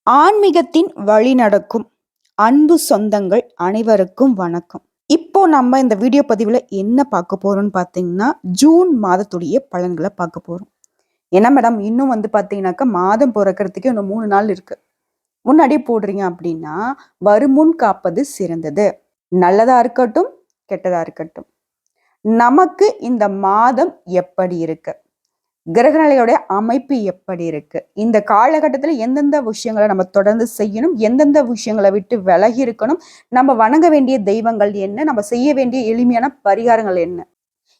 ஆன்மீகத்தின் வழி நடக்கும் அன்பு சொந்தங்கள் அனைவருக்கும் வணக்கம். இப்போ நம்ம இந்த வீடியோ பதிவில் என்ன பார்க்க போறோம்னு பார்த்தீங்கன்னா, ஜூன் மாதத்துடைய பலன்களை பார்க்க போறோம். என்ன மேடம், இன்னும் பார்த்தீங்கன்னாக்கா மாதம் பிறக்கிறதுக்கு இன்னும் 3 நாள் இருக்கு. முன்னாடியே போடுறீங்க அப்படின்னா, வருமுன் காப்பது சிறந்தது. நல்லதா இருக்கட்டும், கெட்டதா இருக்கட்டும், நமக்கு இந்த மாதம் எப்படி இருக்கு, கிரகநிலையோட அமைப்பு எப்படி இருக்கு, இந்த காலகட்டத்தில் எந்தெந்த விஷயங்களை நம்ம தொடர்ந்து செய்யணும், எந்தெந்த விஷயங்களை விட்டு விலகி இருக்கணும், நம்ம வணங்க வேண்டிய தெய்வங்கள் என்ன, நம்ம செய்ய வேண்டிய எளிமையான பரிகாரங்கள் என்ன,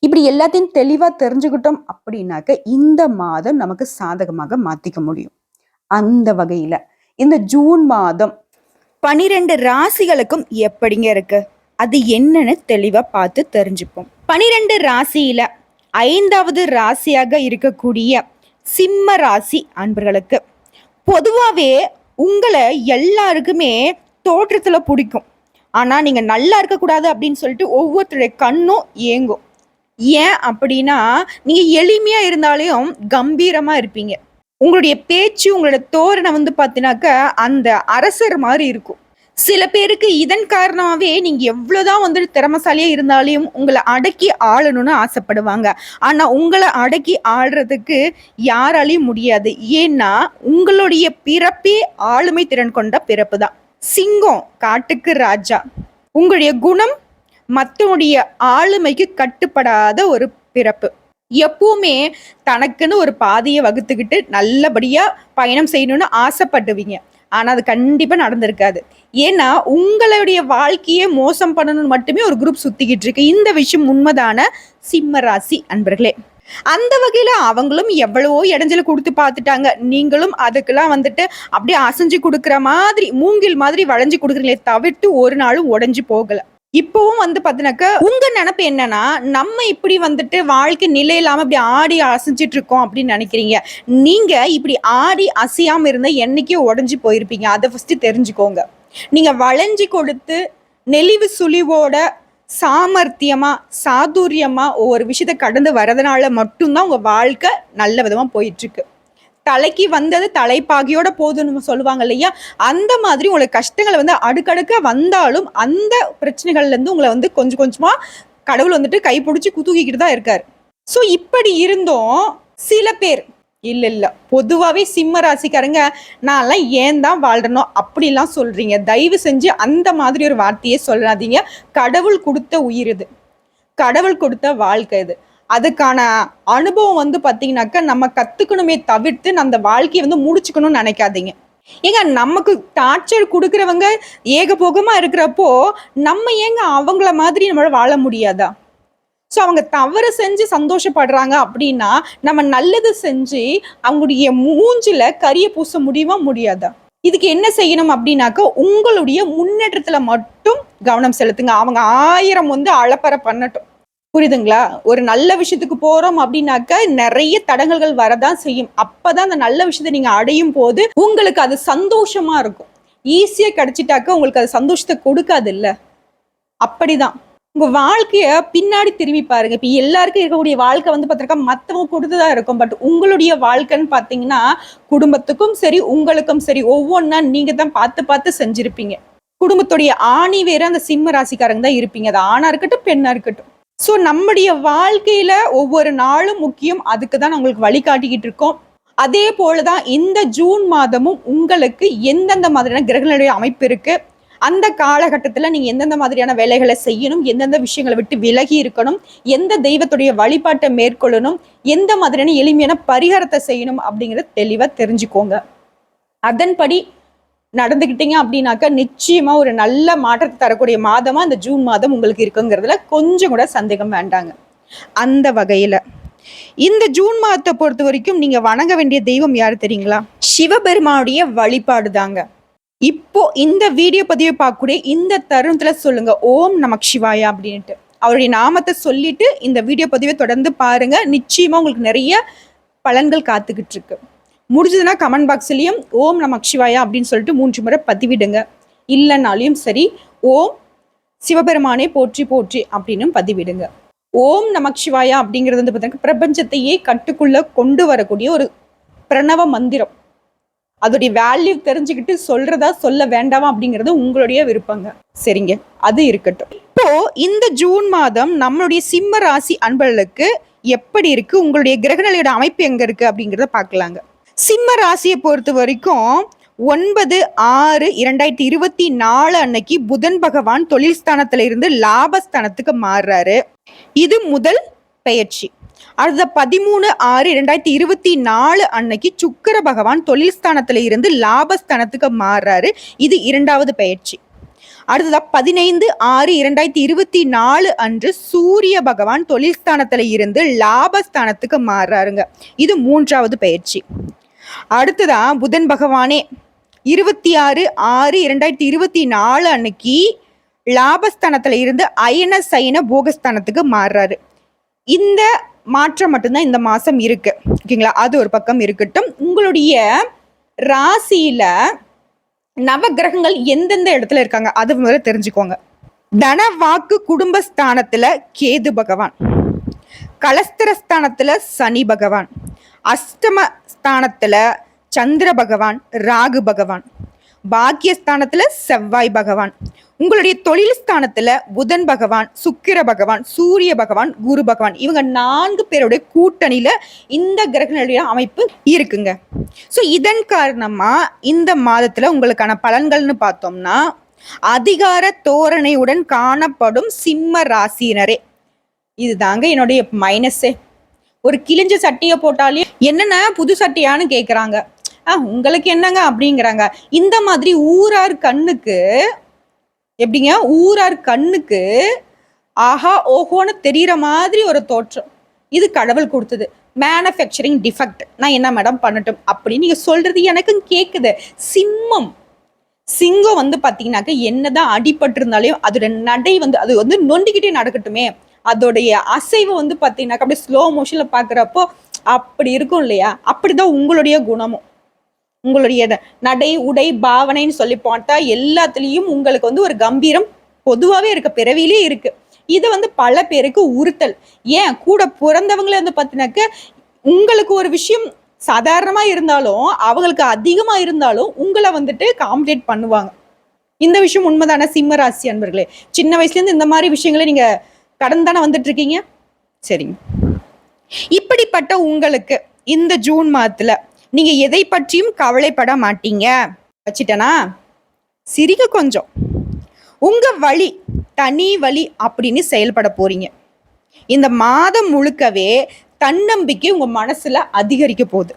இப்படி எல்லாத்தையும் தெளிவா தெரிஞ்சுக்கிட்டோம் அப்படின்னாக்க இந்த மாதம் நமக்கு சாதகமாக மாத்திக்க முடியும். அந்த வகையில இந்த ஜூன் மாதம் 12 ராசிகளுக்கும் எப்படிங்க இருக்கு, அது என்னன்னு தெளிவா பார்த்து தெரிஞ்சுப்போம். 12 ராசியில 5வது ராசியாக இருக்கக்கூடிய சிம்ம ராசி அன்பர்களுக்கு பொதுவாகவே உங்களை எல்லாருக்குமே தோற்றத்துல பிடிக்கும். ஆனா நீங்க நல்லா இருக்கக்கூடாது அப்படின்னு சொல்லிட்டு ஒவ்வொருத்தருடைய கண்ணும் ஏங்கும். ஏன் அப்படின்னா, நீங்க எளிமையா இருந்தாலும் கம்பீரமா இருப்பீங்க. உங்களுடைய பேச்சு, உங்களோட தோரணை பார்த்தீங்கன்னாக்க அந்த அரசர் மாதிரி இருக்கும். சில பேருக்கு இதன் காரணமாவே நீங்க எவ்வளவுதான் திறமைசாலியா இருந்தாலும் உங்களை அடக்கி ஆளணும்னு ஆசைப்படுவாங்க. ஆனா உங்களை அடக்கி ஆள்றதுக்கு யாராலையும் முடியாது. ஏன்னா உங்களுடைய பிறப்பே ஆளுமை திறன் கொண்ட பிறப்பு தான். சிங்கம் காட்டுக்கு ராஜா. உங்களுடைய குணம் மற்றவனுடைய ஆளுமைக்கு கட்டுப்படாத ஒரு பிறப்பு. எப்பவுமே தனக்குன்னு ஒரு பாதையை வகுத்துக்கிட்டு நல்லபடியா பயணம் செய்யணும்னு ஆசைப்படுவீங்க. ஆனா அது கண்டிப்பா நடந்திருக்காது. ஏன்னா உங்களுடைய வாழ்க்கையை மோசம் பண்ணணும்னு மட்டுமே ஒரு குரூப் சுத்திக்கிட்டு இருக்கு. இந்த விஷயம் உண்மைதான சிம்ம ராசி அன்பர்களே. அந்த வகையில அவங்களும் எவ்வளவோ இடைஞ்சல கொடுத்து பார்த்துட்டாங்க. நீங்களும் அதுக்கெல்லாம் அப்படியே அசைஞ்சு கொடுக்குற மாதிரி மூங்கில் மாதிரி வளைஞ்சு கொடுக்குறீங்களே தவிர்த்து ஒரு நாளும் உடைஞ்சு போகல. இப்பவும் பார்த்தீங்கன்னாக்கா உங்க நினைப்பு என்னன்னா, நம்ம இப்படி வாழ்க்கை நிலை இல்லாம இப்படி ஆடி அசைஞ்சிட்டு இருக்கோம் அப்படின்னு நினைக்கிறீங்க. நீங்க இப்படி ஆடி அசையாம இருந்தா என்னைக்கே உடைஞ்சு போயிருப்பீங்க. அதை ஃபர்ஸ்ட் தெரிஞ்சுக்கோங்க. நீங்க வளைஞ்சு கொடுத்து நெளிவு சுழிவோட சாமர்த்தியமா சாதுரியமா ஒவ்வொரு விஷயத்த கடந்து வரதுனால மட்டும்தான் உங்க வாழ்க்கை நல்ல விதமா போயிட்டு இருக்கு. தலைக்கு வந்தது தலைப்பாகியோட போதுன்னு சொல்லுவாங்க இல்லையா, அந்த மாதிரி உங்களுக்கு கஷ்டங்களை அடுக்கடுக்க வந்தாலும் அந்த பிரச்சனைகள்ல இருந்து உங்களை கொஞ்சம் கொஞ்சமா கடவுள் கை பிடிச்சி தூக்கிக்கிட்டு தான் இருக்காரு. ஸோ இப்படி இருந்தும் சில பேர் இல்ல பொதுவாகவே சிம்ம ராசிக்காரங்க நான்லாம் ஏன் தான் வாழ்றனோ அப்படிலாம் சொல்றீங்க. தயவு செஞ்சு அந்த மாதிரி ஒரு வார்த்தையே சொல்லாதீங்க. கடவுள் கொடுத்த உயிர் இது, கடவுள் கொடுத்த வாழ்க்கை இது. அதுக்கான அனுபவம் பார்த்தீங்கன்னாக்கா நம்ம கத்துக்கணுமே தவிர்த்து அந்த வாழ்க்கையை முடிச்சுக்கணும்னு நினைக்காதீங்க. ஏங்க நமக்கு டார்ச்சர் கொடுக்குறவங்க ஏகபோகமா இருக்கிறப்போ நம்ம ஏங்க அவங்கள மாதிரி நம்மளால வாழ முடியாதா? ஸோ அவங்க தவறு செஞ்சு சந்தோஷப்படுறாங்க அப்படின்னா நம்ம நல்லது செஞ்சு அவங்களுடைய மூஞ்சில கரிய பூச முடியுமா முடியாதா? இதுக்கு என்ன செய்யணும் அப்படின்னாக்கா உங்களுடைய முன்னேற்றத்துல மட்டும் கவனம் செலுத்துங்க. அவங்க 1000 அலப்பறை பண்ணட்டும். புரியுதுங்களா? ஒரு நல்ல விஷயத்துக்கு போறோம் அப்படின்னாக்க நிறைய தடங்கல்கள் வரதான் செய்யும். அப்பதான் அந்த நல்ல விஷயத்தை நீங்க அடையும் போது உங்களுக்கு அது சந்தோஷமா இருக்கும். ஈஸியா கிடைச்சிட்டாக்க உங்களுக்கு அது சந்தோஷத்தை கொடுக்காது இல்ல. அப்படிதான் உங்க வாழ்க்கைய பின்னாடி திரும்பி பாருங்க. இப்ப எல்லாருக்கும் இருக்கக்கூடிய வாழ்க்கை பார்த்தீங்கன்னா மத்தவங்க கொடுத்துதான் இருக்கும். பட் உங்களுடைய வாழ்க்கைன்னு பாத்தீங்கன்னா குடும்பத்துக்கும் சரி உங்களுக்கும் சரி ஒவ்வொன்னா நீங்க தான் பார்த்து பார்த்து செஞ்சிருப்பீங்க. குடும்பத்துடைய ஆணி வேற அந்த சிம்ம ராசிக்காரங்க தான் இருப்பீங்க. அது ஆணா இருக்கட்டும் பெண்ணா இருக்கட்டும். ஸோ நம்முடைய வாழ்க்கையில ஒவ்வொரு நாளும் முக்கியம். அதுக்கு தான் உங்களுக்கு வழிகாட்டிக்கிட்டு இருக்கோம். அதே போலதான் இந்த ஜூன் மாதமும் உங்களுக்கு எந்தெந்த மாதிரியான கிரகங்களுடைய அமைப்பு இருக்கு, அந்த காலகட்டத்துல நீங்க எந்தெந்த மாதிரியான வேலைகளை செய்யணும், எந்தெந்த விஷயங்களை விட்டு விலகி இருக்கணும், எந்த தெய்வத்துடைய வழிபாட்டை மேற்கொள்ளணும், எந்த மாதிரியான எளிமையான பரிகாரத்தை செய்யணும் அப்படிங்கிறத தெளிவா தெரிஞ்சுக்கோங்க. அதன்படி நடந்துக்கிட்டீங்க அப்படின்னாக்கா நிச்சயமா ஒரு நல்ல மாற்றத்தை தரக்கூடிய மாதமா இந்த ஜூன் மாதம் உங்களுக்கு இருக்குங்கிறதுல கொஞ்சம் கூட சந்தேகம் வேண்டாங்க. அந்த வகையில இந்த ஜூன் மாதத்தை பொறுத்த வரைக்கும் நீங்க வணங்க வேண்டிய தெய்வம் யாரு தெரியுங்களா? சிவபெருமானுடைய வழிபாடு தாங்க. இப்போ இந்த வீடியோ பதிவை பார்க்கக்கூடிய இந்த தருணத்துல சொல்லுங்க ஓம் நமக் சிவாயா அப்படின்ட்டு. அவருடைய நாமத்தை சொல்லிட்டு இந்த வீடியோ பதிவை தொடர்ந்து பாருங்க. நிச்சயமா உங்களுக்கு நிறைய பலன்கள் காத்துக்கிட்டு இருக்கு. முடிஞ்சதுன்னா கமெண்ட் பாக்ஸ்லயும் ஓம் நமக் சிவாயா அப்படின்னு சொல்லிட்டு 3 முறை பதிவிடுங்க. இல்லைனாலையும் சரி ஓம் சிவபெருமானே போற்றி போற்றி அப்படின்னு பதிவிடுங்க. ஓம் நமக் சிவாயா அப்படிங்கிறது பார்த்தீங்கன்னா பிரபஞ்சத்தையே கட்டுக்குள்ள கொண்டு வரக்கூடிய ஒரு பிரணவ மந்திரம். அதோடைய வேல்யூ தெரிஞ்சுக்கிட்டு சொல்றதா சொல்ல வேண்டாமா அப்படிங்கிறது உங்களுடைய விருப்பங்க. சரிங்க, அது இருக்கட்டும். இப்போ இந்த ஜூன் மாதம் நம்மளுடைய சிம்ம ராசி அன்பர்களுக்கு எப்படி இருக்கு, உங்களுடைய கிரகநிலையோட அமைப்பு எங்க இருக்கு அப்படிங்கிறத பார்க்கலாங்க. சிம்ம ராசியை பொறுத்த வரைக்கும் 9/6/2024 அன்னைக்கு புதன் பகவான் தொழில் ஸ்தானத்துல இருந்து லாபஸ்தானத்துக்கு மாறுறாரு. இது முதல் பெயர்ச்சி. அடுத்த 13/6/2024 அன்னைக்கு சுக்கிர பகவான் தொழில் ஸ்தானத்துல இருந்து லாபஸ்தானத்துக்கு மாறுறாரு. இது இரண்டாவது பெயர்ச்சி. அடுத்ததா 15/6/2024 அன்று சூரிய பகவான் தொழில் ஸ்தானத்துல இருந்து லாபஸ்தானத்துக்கு மாறுறாருங்க. இது மூன்றாவது பெயர்ச்சி. அடுத்ததான் புதன் பகவானே 26/6/2024 அன்னைக்கு லாபஸ்தானத்துல இருந்து அயன சயன போகஸ்தானத்துக்கு மாறுறாரு. இந்த மாற்றம் மட்டும்தான் இந்த மாசம் இருக்கு. ஓகேங்களா, அது ஒரு பக்கம் இருக்கட்டும். உங்களுடைய ராசியில நவ கிரகங்கள் எந்தெந்த இடத்துல இருக்காங்க அது முதல்ல தெரிஞ்சுக்கோங்க. தன வாக்கு குடும்பஸ்தானத்துல கேது பகவான், கலஸ்திரஸ்தானத்துல சனி பகவான், அஷ்டம ஸ்தானத்துல சந்திர பகவான், ராகு பகவான், பாக்கியஸ்தானத்துல செவ்வாய் பகவான், உங்களுடைய தொழில் ஸ்தானத்துல புதன் பகவான், சுக்கிர பகவான், சூரிய பகவான், குரு பகவான், இவங்க 4 பேருடைய கூட்டணியில இந்த கிரகங்களுடைய அமைப்பு இருக்குங்க. ஸோ இதன் காரணமா இந்த மாதத்துல உங்களுக்கான பலன்கள்னு பார்த்தோம்னா, அதிகார தோரணையுடன் காணப்படும் சிம்ம ராசியினரே, இதுதாங்க என்னுடைய மைனஸே. ஒரு கிழிஞ்ச சட்டியை போட்டாலே என்னென்ன புது சட்டியான்னு கேட்குறாங்க. உங்களுக்கு என்னங்க அப்படிங்கிறாங்க. இந்த மாதிரி ஊரார் கண்ணுக்கு எப்படிங்க, ஊரார் கண்ணுக்கு ஆஹா ஓஹோன்னு தெரிகிற மாதிரி ஒரு தோற்றம், இது கடவுள் கொடுத்தது. மேனுஃபேக்சரிங் டிஃபெக்ட், நான் என்ன மேடம் பண்ணட்டும் அப்படின்னு நீங்கள் சொல்கிறது எனக்கும் கேட்குது. சிங்கம் வந்து பார்த்தீங்கன்னாக்க என்னதான் அடிபட்டு இருந்தாலும் அதோட நடை வந்து அது வந்து நொண்டிக்கிட்டே நடக்கட்டுமே, அதோடைய அசைவு வந்து பார்த்தீங்கன்னாக்கா அப்படியே ஸ்லோ மோஷனில் பார்க்குறப்போ அப்படி இருக்கும் இல்லையா, அப்படிதான் உங்களுடைய குணமும். உங்களுடைய நடை உடை பாவனைன்னு சொல்லி பார்த்தா எல்லாத்துலேயும் உங்களுக்கு வந்து ஒரு கம்பீரம் பொதுவாகவே இருக்கு, பிறவிலே இருக்கு. இது வந்து பல பேருக்கு உறுத்தல். ஏன் கூட பிறந்தவங்களே வந்து பார்த்தீங்கன்னாக்க உங்களுக்கு ஒரு விஷயம் சாதாரணமா இருந்தாலும் அவங்களுக்கு அதிகமா இருந்தாலும் உங்களை வந்துட்டு காம்படேட் பண்ணுவாங்க. இந்த விஷயம் உண்மைதான சிம்ம ராசி அன்பர்களே? சின்ன வயசுல இருந்து இந்த மாதிரி விஷயங்களை நீங்க கடந்து தானே வந்துட்டு இருக்கீங்க. சரிங்க, இப்படிப்பட்ட உங்களுக்கு இந்த ஜூன் மாதத்துல நீங்க எதை பற்றியும் கவலைப்பட மாட்டீங்க. வச்சிட்டனா சிரிக்க கொஞ்சம். உங்க வழி தனி வழி அப்படின்னு செயல்பட போறீங்க. இந்த மாதம் முழுக்கவே தன்னம்பிக்கை உங்க மனசுல அதிகரிக்க போகுது.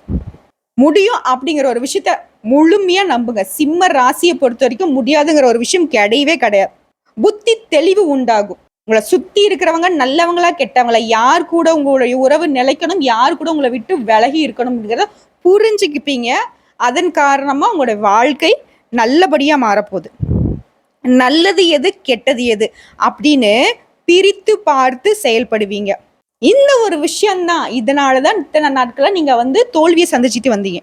முடியும் அப்படிங்கிற ஒரு விஷயத்த முழுமையா நம்புங்க. சிம்ம ராசியை பொறுத்த வரைக்கும் முடியாதுங்கிற ஒரு விஷயம் கிடையவே கிடையாது. புத்தி தெளிவு உண்டாகும். உங்களை சுத்தி இருக்கிறவங்க நல்லவங்களா கெட்டவங்களா, யார் கூட உங்களுடைய உறவு நிலைக்கணும், யார் கூட உங்களை விட்டு விலகி இருக்கணும்ங்கிறத புரிஞ்சுக்கிப்பீங்க. அதன் காரணமா உங்களுடைய வாழ்க்கை நல்லபடியா மாறப்போகுது. நல்லது எது கெட்டது எது அப்படின்னு பிரித்து பார்த்து செயல்படுவீங்க. இந்த ஒரு விஷயம்தான், இதனாலதான் இத்தனை நாட்களா நீங்க வந்து தோல்வியை சந்திச்சுட்டு வந்தீங்க.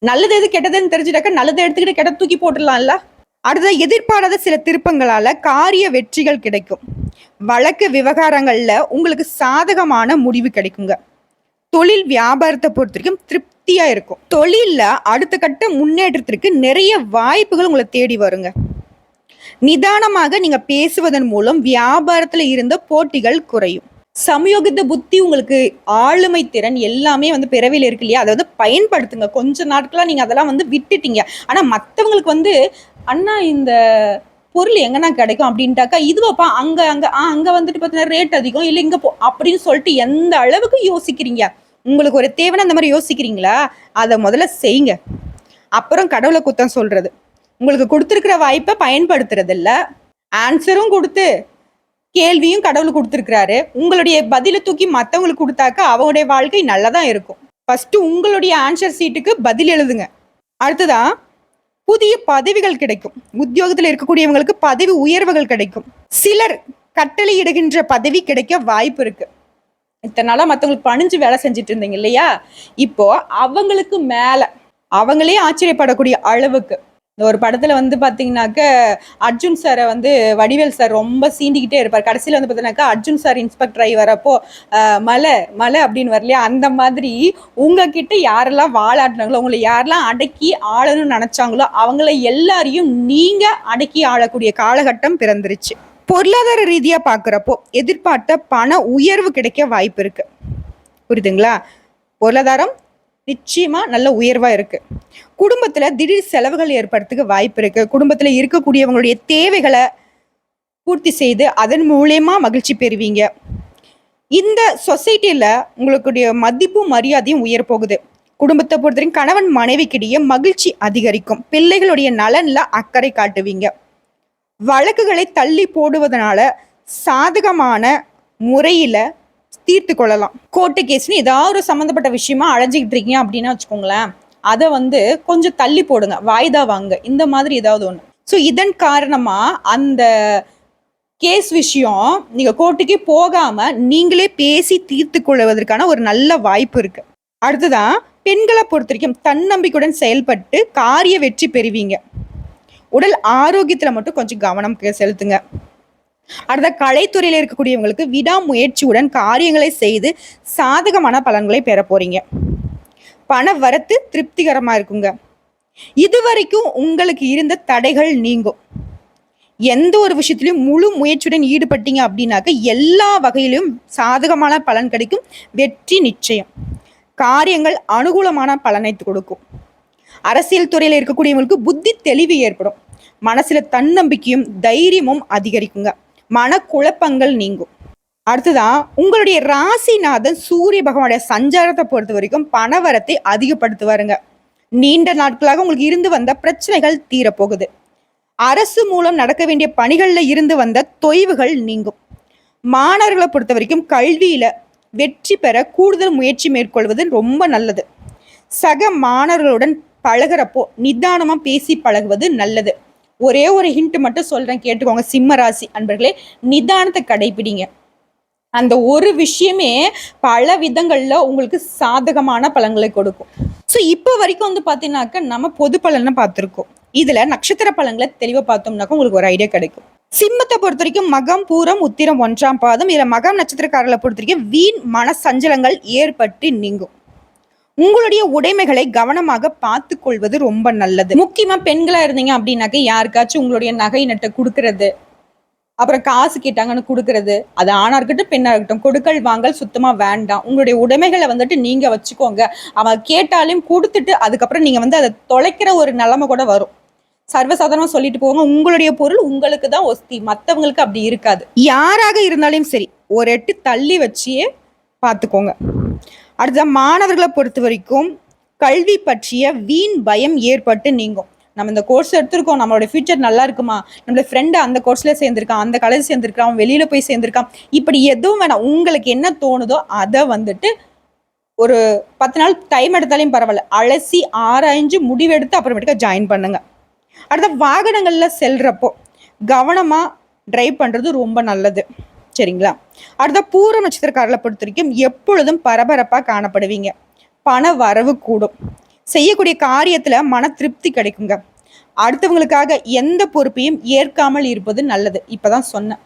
நல்லது எது கெட்டதுன்னு தெரிஞ்சுட்டாக்க நல்லதை எடுத்துக்கிட்டு கெட்ட தூக்கி போட்டுடலாம்ல. அடுத்த எதிர்பாராத சில திருப்பங்களால காரிய வெற்றிகள் கிடைக்கும். வழக்கு விவகாரங்கள்ல உங்களுக்கு சாதகமான முடிவு கிடைக்குங்க. தொழில் வியாபாரத்தை பொறுத்த வரைக்கும் திருப்தியா இருக்கும். தொழில்ல அடுத்த கட்ட முன்னேற்றத்திற்கு நிறைய வாய்ப்புகள் உங்களை தேடி வருங்க. நிதானமாக நீங்க பேசுவதன் மூலம் வியாபாரத்துல இருந்த போட்டிகள் குறையும். சமயோகித புத்தி, உங்களுக்கு ஆளுமை திறன் எல்லாமே வந்து பிறவில இருக்கு இல்லையா, அதை வந்து பயன்படுத்துங்க. கொஞ்ச நாட்களா நீங்க அதெல்லாம் வந்து விட்டுட்டீங்க. ஆனா மற்றவங்களுக்கு வந்து அண்ணா இந்த பொருள் எங்கன்னா கிடைக்கும் அப்படின்ட்டாக்கா, இதுவாப்பா அங்க அங்க அங்க வந்துட்டு பார்த்தீங்கன்னா ரேட் அதிகம், இல்லை இங்க போ அப்படின்னு சொல்லிட்டு எந்த அளவுக்கு யோசிக்கிறீங்க. உங்களுக்கு ஒரு தேவைன்னா அந்த மாதிரி யோசிக்கிறீங்களா? அதை முதல்ல செய்யுங்க. அப்புறம் கடவுளை குத்தம் சொல்றது. உங்களுக்கு கொடுத்துருக்கிற வாய்ப்பை பயன்படுத்துறது இல்ல. ஆன்சரும் கொடுத்து கேள்வியும் கடவுள் கொடுத்துருக்கிறாரு. உங்களுடைய பதிலை தூக்கி மற்றவங்களுக்கு கொடுத்தாக்கா அவங்களுடைய வாழ்க்கை நல்லதான் இருக்கும். ஃபர்ஸ்ட் உங்களுடைய ஆன்சர் சீட்டுக்கு பதில் எழுதுங்க. அடுத்ததான் புதிய பதவிகள் கிடைக்கும். உத்தியோகத்தில் இருக்கக்கூடியவங்களுக்கு பதவி உயர்வுகள் கிடைக்கும். சிலர் கட்டளையிடுகின்ற பதவி கிடைக்க வாய்ப்பு இருக்கு. இத்தனை நாளா மற்றவங்களுக்கு பணிஞ்சு வேலை செஞ்சுட்டு இருந்தீங்க இல்லையா, இப்போ அவங்களுக்கு மேல அவங்களே ஆச்சரியப்படக்கூடிய அளவுக்கு இந்த ஒரு படத்துல வந்து பாத்தீங்கன்னாக்க அர்ஜுன் சாரை வந்து வடிவேல் சார் ரொம்ப சீண்டிக்கிட்டே இருப்பார். கடைசியில வந்து பார்த்தீங்கன்னாக்கா அர்ஜுன் சார் இன்ஸ்பெக்டர் ஆகி வரப்போ மலை மலை அப்படின்னு வரலையா, அந்த மாதிரி உங்ககிட்ட யாரெல்லாம் வாழாட்டினாங்களோ, உங்களை யாரெல்லாம் அடக்கி ஆளணும்னு நினைச்சாங்களோ அவங்கள எல்லாரையும் நீங்க அடக்கி ஆளக்கூடிய காலகட்டம் பிறந்துருச்சு. பொருளாதார ரீதியா பாக்குறப்போ எதிர்பார்த்த பண உயர்வு கிடைக்க வாய்ப்பு இருக்கு. புரியுதுங்களா? பொருளாதாரம் நிச்சயமா நல்ல உயர்வா இருக்கு. குடும்பத்துல திடீர் செலவுகள் ஏற்படுறதுக்கு வாய்ப்பு இருக்கு. குடும்பத்துல இருக்கக்கூடியவங்களுடைய தேவைகளை பூர்த்தி செய்து அதன் மூலயமா மகிழ்ச்சி பெறுவீங்க. இந்த சொசைட்டில உங்களுடைய மதிப்பும் மரியாதையும் உயர் போகுது. குடும்பத்தை பொறுத்தவரைக்கும் கணவன் மனைவிக்கிடையே மகிழ்ச்சி அதிகரிக்கும். பிள்ளைகளுடைய நலன்ல அக்கறை காட்டுவீங்க. வழக்குகளை தள்ளி போடுவதனால சாதகமான முறையில தீர்த்து கொள்ளலாம். கோர்ட்டு கேஸ்னு ஏதாவது ஒரு சம்மந்தப்பட்ட விஷயமா அழைஞ்சிக்கிட்டு இருக்கீங்க அப்படின்னா வச்சுக்கோங்களேன், அதை வந்து கொஞ்சம் தள்ளி போடுங்க, வாய்தா வாங்க, இந்த மாதிரி ஏதாவது ஒன்று. ஸோ இதன் காரணமா அந்த கேஸ் விஷயம் நீங்க கோர்ட்டுக்கே போகாம நீங்களே பேசி தீர்த்து கொள்வதற்கான ஒரு நல்ல வாய்ப்பு இருக்கு. அடுத்ததான் பெண்களை பொறுத்த வரைக்கும் தன்னம்பிக்கையுடன் செயல்பட்டு காரிய வெற்றி பெறுவீங்க. உடல் ஆரோக்கியத்துல மட்டும் கொஞ்சம் கவனம் செலுத்துங்க. அடுத்த கலைத்துறையில இருக்கக்கூடியவங்களுக்கு விடாமுயற்சியுடன் காரியங்களை செய்து சாதகமான பலன்களை பெற போறீங்க. பண வரத்து திருப்திகரமா இருக்குங்க. இதுவரைக்கும் உங்களுக்கு இருந்த தடைகள் நீங்கும். எந்த ஒரு விஷயத்திலையும் முழு முயற்சியுடன் ஈடுபட்டீங்க அப்படின்னாக்க எல்லா வகையிலும் சாதகமான பலன் கிடைக்கும். வெற்றி நிச்சயம். காரியங்கள் அனுகூலமான பலனை கொடுக்கும். அரசியல் துறையில இருக்கக்கூடியவங்களுக்கு புத்தி தெளிவு ஏற்படும். மனசுல தன்னம்பிக்கையும் தைரியமும் அதிகரிக்குங்க. மனக்குழப்பங்கள் நீங்கும். அடுத்ததான் உங்களுடைய ராசிநாதன் சூரிய பகவானுடைய சஞ்சாரத்தை பொறுத்த வரைக்கும் பணவரத்தை அதிகப்படுத்துவாருங்க. நீண்ட நாட்களாக உங்களுக்கு இருந்து வந்த பிரச்சனைகள் தீரப்போகுது. அரசு மூலம் நடக்க வேண்டிய பணிகள்ல இருந்து வந்த தொய்வுகள் நீங்கும். மாணவர்களை பொறுத்த வரைக்கும் கல்வியில வெற்றி பெற கூடுதல் முயற்சி மேற்கொள்வது ரொம்ப நல்லது. சக மாணவர்களுடன் பழகிறப்போ நிதானமா பேசி பழகுவது நல்லது. ஒரே ஒரு ஹிண்ட் மட்டும் சொல்றேன், கேட்டுக்கோங்க. சிம்ம ராசி அன்பர்களே, நிதானத்தை கடைபிடிங்க. அந்த ஒரு விஷயமே பல விதங்கள்ல உங்களுக்கு சாதகமான பலன்களை கொடுக்கும். ஸோ இப்போ வரைக்கும் வந்து பார்த்தீங்கன்னாக்க நம்ம பொது பலனை பார்த்துருக்கோம். இதுல நட்சத்திர பலன்களை தெளிவா பார்த்தோம்னாக்க உங்களுக்கு ஒரு ஐடியா கிடைக்கும். சிம்மத்தை பொறுத்த வரைக்கும் மகம், பூரம், உத்திரம் 1ஆம் பாதம். இதுல மகம் நட்சத்திரக்காரர்களை பொறுத்த வரைக்கும் வீண் மன சஞ்சலங்கள் ஏற்பட்டு நீங்கும். உங்களுடைய உடைமைகளை கவனமாக பார்த்து கொள்வது ரொம்ப நல்லது. முக்கியமா பெண்களா இருந்தீங்க அப்படின்னாக்க யாருக்காச்சும் உங்களுடைய நகை நட்டை கொடுக்கறது, அப்புறம் காசு கேட்டாங்கன்னு கொடுக்கறது, அது ஆணா இருக்கட்டும் பெண்ணா இருக்கட்டும், கொடுக்கல் வாங்கல் சுத்தமா வேண்டாம். உங்களுடைய உடைமைகளை வந்துட்டு நீங்க வச்சுக்கோங்க. அவன் கேட்டாலும் கொடுத்துட்டு அதுக்கப்புறம் நீங்க வந்து அதை தொலைக்கிற ஒரு நிலைமை கூட வரும். சர்வசாதாரணமா சொல்லிட்டு போவாங்க, உங்களுடைய பொருள் உங்களுக்கு தான் ஒஸ்தி, மற்றவங்களுக்கு அப்படி இருக்காது. யாராக இருந்தாலும் சரி ஒரு எட்டு தள்ளி வச்சியே பார்த்துக்கோங்க. அடுத்த மாணவர்களை பொறுத்த வரைக்கும் கல்வி பற்றிய வீண் பயம் ஏற்பட்டு நீங்கும். நம்ம இந்த கோர்ஸ் எடுத்திருக்கோம், நம்மளோட ஃபியூச்சர் நல்லா இருக்குமா, நம்மளோட ஃப்ரெண்டு அந்த கோர்ஸ்ல சேர்ந்திருக்கான், அந்த காலேஜ் சேர்ந்திருக்கான், அவன் வெளியில போய் சேர்ந்திருக்கான், இப்படி எதுவும் வேணாம். உங்களுக்கு என்ன தோணுதோ அதை வந்துட்டு ஒரு 10 நாள் டைம் எடுத்தாலையும் பரவாயில்ல, அலசி ஆராய்ஞ்சு முடிவெடுத்து அப்புறமேட்டுக்கா ஜாயின் பண்ணுங்க. அடுத்த வாகனங்கள்ல செல்றப்போ கவனமா டிரைவ் பண்றது ரொம்ப நல்லது. சரிங்களா? அடுத்த பூர நட்சத்திரக்காரர்களை பொறுத்த வரைக்கும் எப்பொழுதும் பரபரப்பா காணப்படுவீங்க. பண வரவு கூடும். செய்யக்கூடிய காரியத்துல மன திருப்தி கிடைக்குங்க. அடுத்தவங்களுக்காக எந்த பொறுப்பையும் ஏற்காமல் இருப்பது நல்லது. இப்பதான் சொன்னேன்.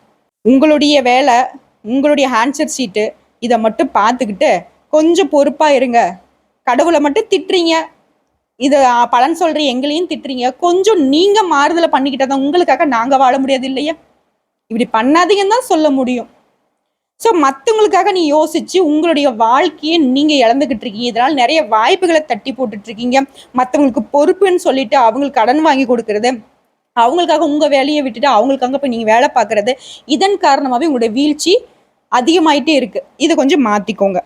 உங்களுடைய வேலை, உங்களுடைய ஆன்சர் ஷீட்டு இதை மட்டும் பார்த்துக்கிட்டு கொஞ்சம் பொறுப்பா இருங்க. கடவுளை மட்டும் திட்டுறீங்க, இது பலன் சொல்றீங்க, எங்களையும் திட்டுறீங்க, கொஞ்சம் நீங்க மாறுதலை பண்ணிக்கிட்டதான் உங்களுக்காக நாங்க வாழ முடியாது இல்லையா? இப்படி பண்ணாதீங்கன்னு தான் சொல்ல முடியும். ஸோ மற்றவங்களுக்காக நீ யோசிச்சு உங்களுடைய வாழ்க்கையை நீங்க இழந்துகிட்டு இருக்கீங்க. இதனால நிறைய வாய்ப்புகளை தட்டி போட்டுட்டு இருக்கீங்க. மற்றவங்களுக்கு பொறுப்புன்னு சொல்லிட்டு அவங்களுக்கு கடன் வாங்கி கொடுக்கறது, அவங்களுக்காக உங்க வேலையை விட்டுட்டு அவங்களுக்காக போய் நீங்க வேலை பார்க்கறது, இதன் காரணமாகவே உங்களுடைய வீழ்ச்சி அதிகமாயிட்டே இருக்கு. இதை கொஞ்சம் மாத்திக்கோங்க.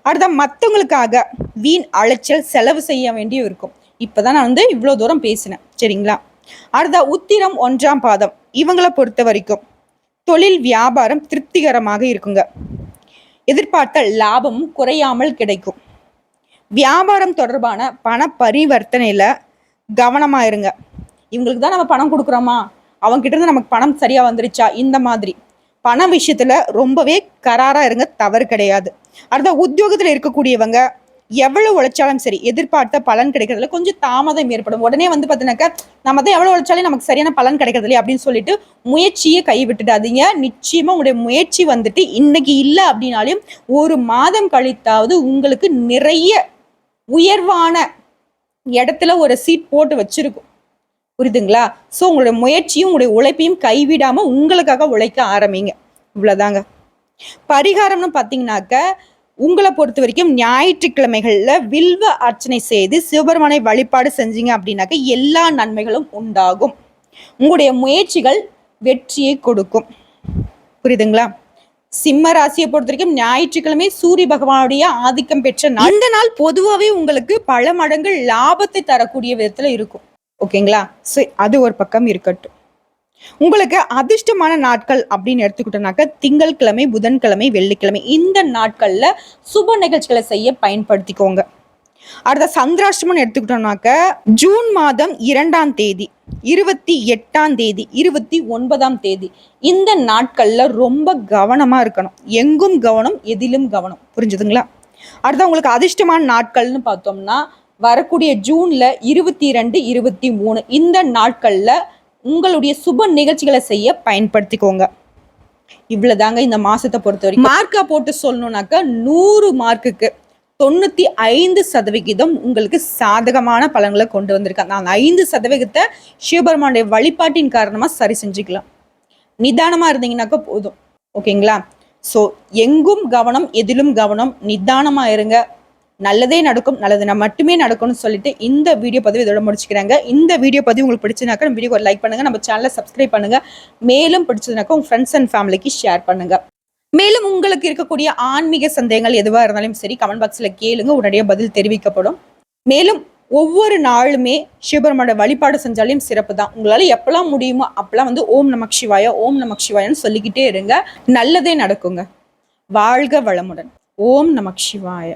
அடுத்த மற்றவங்களுக்காக வீண் அலைச்சல் செலவு செய்ய வேண்டியும் இருக்கும். இப்பதான் நான் வந்து இவ்வளோ தூரம் பேசினேன். சரிங்களா? அடுத்த உத்திரம் 1ஆம் பாதம். இவங்களை பொறுத்த வரைக்கும் தொழில் வியாபாரம் திருப்திகரமாக இருக்குங்க. எதிர்பார்த்த லாபமும் குறையாமல் கிடைக்கும். வியாபாரம் தொடர்பான பண பரிவர்த்தனையில கவனமா இருங்க. இவங்களுக்கு தான் நம்ம பணம் கொடுக்குறோமா, அவங்க கிட்ட இருந்து நமக்கு பணம் சரியா வந்துருச்சா, இந்த மாதிரி பண விஷயத்துல ரொம்பவே கராரா இருங்க, தவறு கிடையாது. அடுத்த உத்தியோகத்துல இருக்கக்கூடியவங்க எவ்வளவு உழைச்சாலும் சரி எதிர்பார்த்த பலன் கிடைக்கிறதுல கொஞ்சம் தாமதம் ஏற்படும். உடனே வந்து பார்த்தீங்கன்னாக்கா நம்ம தான் எவ்வளவு உழைச்சாலும் நமக்கு சரியான பலன் கிடைக்கிறது இல்லையா அப்படின்னு சொல்லிட்டு முயற்சியை கைவிட்டுடாதீங்க. நிச்சயமா உங்களுடைய முயற்சி வந்துட்டு இன்னைக்கு இல்லை அப்படின்னாலும் ஒரு மாதம் கழித்தாவது உங்களுக்கு நிறைய உயர்வான இடத்துல ஒரு சீட் போட்டு வச்சிருக்கும். புரியுதுங்களா? ஸோ உங்களுடைய முயற்சியும் உங்களுடைய உழைப்பையும் கைவிடாம உங்களுக்காக உழைக்க ஆரம்பிங்க. இவ்வளவுதாங்க. பரிகாரம்னு பார்த்தீங்கன்னாக்க உங்களை பொறுத்த வரைக்கும் ஞாயிற்றுக்கிழமைகள்ல வில்வ அர்ச்சனை செய்து சிவபெருமானை வழிபாடு செஞ்சீங்க அப்படின்னாக்க எல்லா நன்மைகளும் உண்டாகும். உங்களுடைய முயற்சிகள் வெற்றியை கொடுக்கும். புரியுதுங்களா? சிம்ம ராசியை பொறுத்த வரைக்கும் ஞாயிற்றுக்கிழமை சூரிய பகவானுடைய ஆதிக்கம் பெற்ற நாள். இந்த நாள் பொதுவாகவே உங்களுக்கு பல மடங்கு லாபத்தை தரக்கூடிய விதத்துல இருக்கும். ஓகேங்களா? சரி, அது ஒரு பக்கம் இருக்கட்டும். உங்களுக்கு அதிர்ஷ்டமான நாட்கள் அப்படின்னு எடுத்துக்கிட்டோம்னாக்க திங்கட்கிழமை, புதன்கிழமை, வெள்ளிக்கிழமை இந்த நாட்கள்ல சுப நிகழ்ச்சிகளை செய்ய பயன்படுத்திக்கோங்க. அடுத்த சந்திராஷ்டமம் எடுத்துக்கிட்டோம்னாக்க ஜூன் மாதம் 2ஆம் தேதி, 28ஆம் தேதி, 29ஆம் தேதி இந்த நாட்கள்ல ரொம்ப கவனமா இருக்கணும். எங்கும் கவனம், எதிலும் கவனம். புரிஞ்சுதுங்களா? அடுத்த உங்களுக்கு அதிர்ஷ்டமான நாட்கள்னு பார்த்தோம்னா வரக்கூடிய ஜூன்ல 22, 23 இந்த நாட்கள்ல உங்களுடைய சுப நிகழ்ச்சிகளை செய்ய பயன்படுத்திக்கோங்க. இவ்வளவுதாங்க இந்த மாசத்தை பொறுத்த வரைக்கும். மார்க்கா போட்டு சொல்லணும்னாக்க 100 மார்க்குக்கு 95% உங்களுக்கு சாதகமான பலன்களை கொண்டு வந்திருக்காங்க. அந்த 5% சிவபெருமானுடைய வழிபாட்டின் காரணமா சரி செஞ்சுக்கலாம். நிதானமா இருந்தீங்கன்னாக்க போதும். ஓகேங்களா? ஸோ எங்கும் கவனம், எதிலும் கவனம். நிதானமா இருங்க. நல்லதே நடக்கும், நல்லது மட்டுமே நடக்கும்னு சொல்லிட்டு இந்த வீடியோ பதிவு இதோட முடிச்சுக்கிறாங்க. இந்த வீடியோ பதிவு உங்களுக்கு பிடிச்சதுனாக்கா நம்ம வீடியோ லைக் பண்ணுங்க, நம்ம சேனலை சப்ஸ்கிரைப் பண்ணுங்க. மேலும் பிடிச்சதுனாக்கா உங்க ஃப்ரெண்ட்ஸ் அண்ட் ஃபேமிலிக்கு ஷேர் பண்ணுங்க. மேலும் உங்களுக்கு இருக்கக்கூடிய ஆன்மீக சந்தேகங்கள் எதுவாக இருந்தாலும் சரி கமெண்ட் பாக்ஸ்ல கேளுங்க, உடனடியாக பதில் தெரிவிக்கப்படும். மேலும் ஒவ்வொரு நாளுமே சிவபெருமானோட வழிபாடு செஞ்சாலும் சிறப்பு தான். உங்களால எப்பெல்லாம் முடியுமோ அப்பெல்லாம் வந்து ஓம் நமக் சிவாய, ஓம் நமக் சிவாயன்னு சொல்லிக்கிட்டே இருங்க. நல்லதே நடக்குங்க. வாழ்க வளமுடன். ஓம் நமக் சிவாய.